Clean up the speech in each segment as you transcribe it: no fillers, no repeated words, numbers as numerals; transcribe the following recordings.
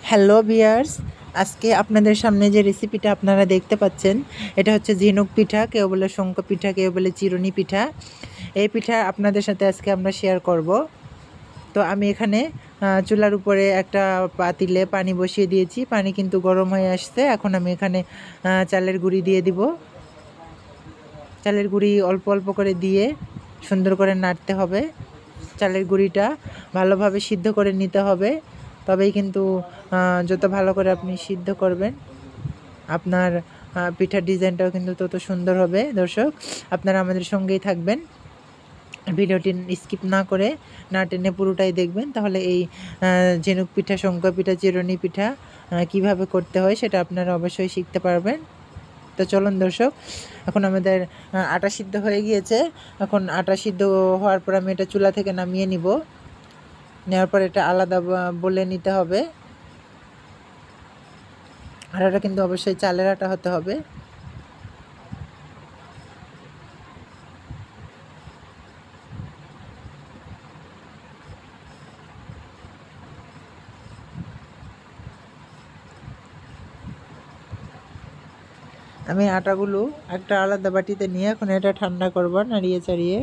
Hello viewers, আজকে আপনাদের সামনে যে রেসিপিটা আপনারা দেখতে পাচ্ছেন এটা হচ্ছে ঝিনুক পিঠা, কেউ বলে শঙ্খ পিঠা, কেউ বলে চিরুনি পিঠা। এই পিঠা আপনাদের সাথে আজকে আমরা শেয়ার করব। তো আমি এখানে চুলার উপরে একটা পাতিলে পানি বসিয়ে দিয়েছি। পানি কিন্তু গরম হয়ে আসছে। এখন আমি এখানে চালের গুঁড়ি দিয়ে দিব। চালের গুঁড়ি অল্প অল্প করে দিয়ে সুন্দর করে নাড়তে হবে। চালের গুঁড়িটা ভালোভাবে সিদ্ধ করে নিতে হবে, তবেই কিন্তু যত ভালো করে আপনি সিদ্ধ করবেন আপনার পিঠার ডিজাইনটাও কিন্তু তত সুন্দর হবে। দর্শক, আপনারা আমাদের সঙ্গেই থাকবেন, ভিডিওটি স্কিপ না করে না টেনে পুরোটাই দেখবেন, তাহলে এই ঝিনুক পিঠা, শঙ্খ পিঠা, চিরুনি পিঠা কিভাবে করতে হয় সেটা আপনারা অবশ্যই শিখতে পারবেন। তো চলুন দর্শক, এখন আমাদের আটা সিদ্ধ হয়ে গিয়েছে। এখন আটা সিদ্ধ হওয়ার পর আমি এটা চুলা থেকে নামিয়ে নিব। নেওয়ার পর এটা আলাদা বলে নিতে হবে। আটাটা কিন্তু অবশ্যই চালের আটা হতে হবে। আমি আটাগুলো একটা আলাদা বাটিতে নিয়ে এখন এটা ঠান্ডা করব নাড়িয়ে চাড়িয়ে।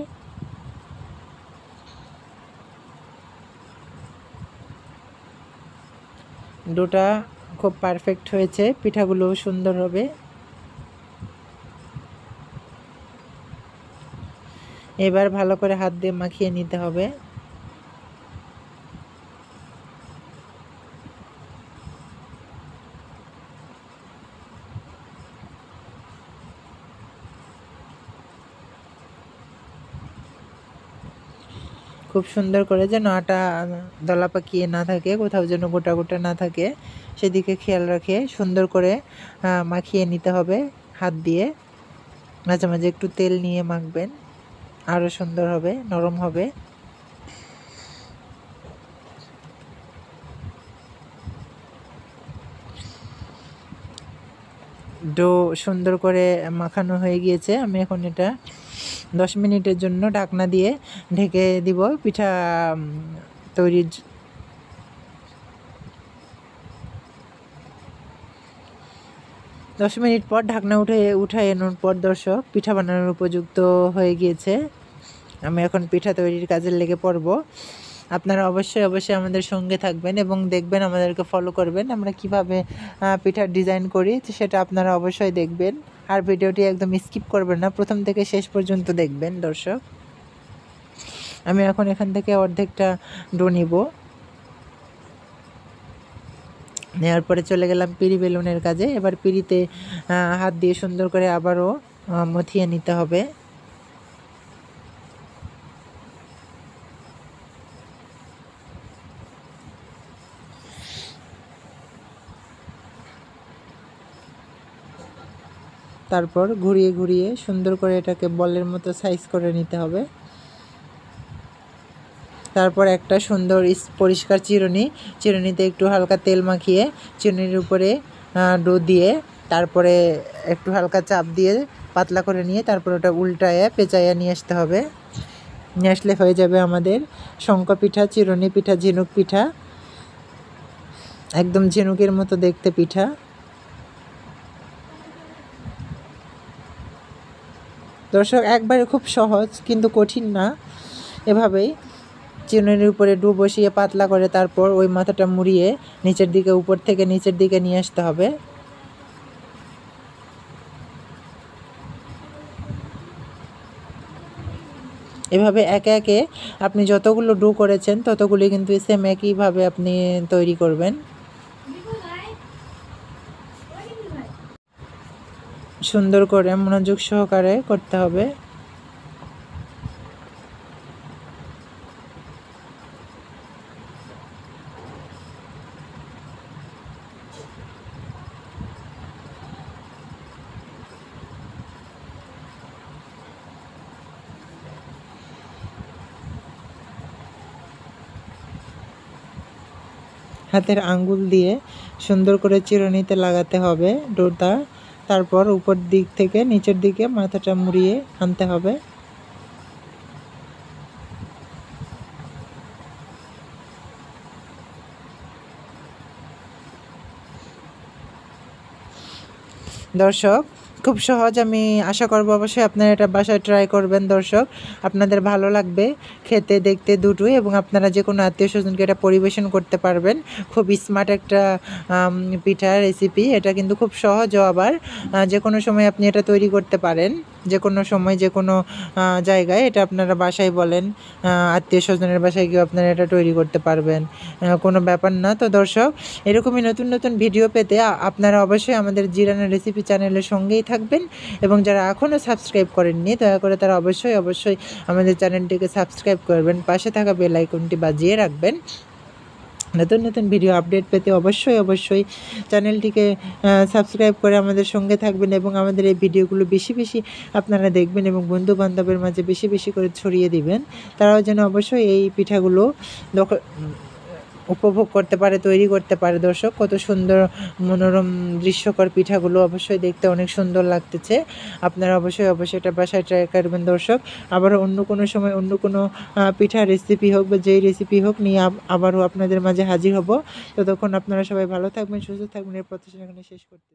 ডোটা খুব পারফেক্ট হয়েছে, পিঠাগুলো সুন্দর হবে। এবার ভালো করে হাত দিয়ে মাখিয়ে নিতে হবে। খুব সুন্দর করে যেন আটা দলা পাকিয়ে না থাকে, কোথাও যেন গোটা গোটা না থাকে, সেদিকে খেয়াল রাখে সুন্দর করে মাখিয়ে নিতে হবে হাত দিয়ে। মাঝে মাঝে একটু তেল নিয়ে মাখবেন, আরও সুন্দর হবে, নরম হবে। ডো সুন্দর করে মাখানো হয়ে গিয়েছে। আমি এখন এটা 10 মিনিটের জন্য ঢাকনা দিয়ে ঢেকে দিব। পিঠা তৈরির 10 মিনিট পর ঢাকনা উঠানোর পর দর্শক, পিঠা বানানোর উপযুক্ত হয়ে গিয়েছে। আমি এখন পিঠা তৈরির কাজে লেগে পড়ব। আপনারা অবশ্যই অবশ্যই আমাদের সঙ্গে থাকবেন এবং দেখবেন, আমাদেরকে ফলো করবেন। আমরা কিভাবে পিঠার ডিজাইন করি সেটা আপনারা অবশ্যই দেখবেন। আর ভিডিওটি একদম স্কিপ করবেন না, প্রথম থেকে শেষ পর্যন্ত দেখবেন দর্শক। আমি এখন এখান থেকে অর্ধেকটা ডো নিব। নেওয়ার পরে চলে গেলাম পিঁড়ি বেলুনের কাজে। এবার পিঁড়িতে হাত দিয়ে সুন্দর করে আবারও মথিয়ে নিতে হবে। তারপর ঘুরিয়ে ঘুরিয়ে সুন্দর করে এটাকে বলের মতো সাইজ করে নিতে হবে। তারপর একটা সুন্দর পরিষ্কার চিরুনিতে একটু হালকা তেল মাখিয়ে চিরুনির উপরে ডো দিয়ে তারপরে একটু হালকা চাপ দিয়ে পাতলা করে নিয়ে তারপর ওটা উল্টায়ে পেঁচাইয়া নিয়ে আসতে হবে। নিয়ে আসলে হয়ে যাবে আমাদের শঙ্খ পিঠা, চিরুনি পিঠা, ঝিনুক পিঠা। একদম ঝিনুকের মতো দেখতে পিঠা। দর্শক, একবারে খুব সহজ কিন্তু কঠিন না। এভাবেই চিরুনির উপরে ডো বসিয়ে পাতলা করে তারপর ওই মাথাটা মুড়িয়ে নিচের দিকে, উপর থেকে নিচের দিকে নিয়ে আসতে হবে। এভাবে একে একে আপনি যতগুলো ডো করেছেন ততগুলি কিন্তু সেম একইভাবে আপনি তৈরি করবেন। সুন্দর করে মনোযোগ সহকারে করতে হবে। হাতের আঙ্গুল দিয়ে সুন্দর করে চিরুনিতে লাগাতে হবে ডোটা। তারপর উপর দিক থেকে নিচের দিকে মাথাটা মুড়িয়ে আনতে হবে। দর্শক খুব সহজ, আমি আশা করব অবশ্যই আপনারা এটা বাসায় ট্রাই করবেন দর্শক, আপনাদের ভালো লাগবে খেতে দেখতে দুটোই, এবং আপনারা যে কোনো আত্মীয় স্বজনকে এটা পরিবেশন করতে পারবেন। খুব স্মার্ট একটা পিঠা রেসিপি, এটা কিন্তু খুব সহজও আবার যে কোনো সময় আপনি এটা তৈরি করতে পারেন, যে কোনো সময় যে কোনো জায়গায় এটা আপনারা বাসায় বলেন আত্মীয় স্বজনের বাসায় গিয়ে আপনারা এটা তৈরি করতে পারবেন, কোনো ব্যাপার না। তো দর্শক এরকমই নতুন নতুন ভিডিও পেতে আপনারা অবশ্যই আমাদের জিরানা রেসিপি চ্যানেলের সঙ্গেই থাকবেন, এবং যারা এখনও সাবস্ক্রাইব করেননি দয়া করে তারা অবশ্যই অবশ্যই আমাদের চ্যানেলটিকে সাবস্ক্রাইব করবেন, পাশে থাকা বেল আইকনটি বাজিয়ে রাখবেন। নতুন নতুন ভিডিও আপডেট পেতে অবশ্যই অবশ্যই চ্যানেলটিকে সাবস্ক্রাইব করে আমাদের সঙ্গে থাকবেন, এবং আমাদের এই ভিডিওগুলো বেশি বেশি আপনারা দেখবেন এবং বন্ধু বান্ধবের মাঝে বেশি বেশি করে ছড়িয়ে দিবেন, তারাও যেন অবশ্যই এই পিঠাগুলো উপভোগ করতে পারে, তৈরি করতে পারে। দর্শক কত সুন্দর মনোরম দৃশ্যকর পিঠাগুলো, অবশ্যই দেখতে অনেক সুন্দর লাগতেছে। আপনারা অবশ্যই অবশ্যই এটা বাসায় ট্রাই করবেন দর্শক। আবারও অন্য কোনো সময় অন্য কোনো পিঠা রেসিপি হোক বা যেই রেসিপি হোক নিয়ে আবারও আপনাদের মাঝে হাজির হব। ততক্ষণ আপনারা সবাই ভালো থাকবেন, সুস্থ থাকবেন, এর প্রত্যাশা এখানে শেষ করতে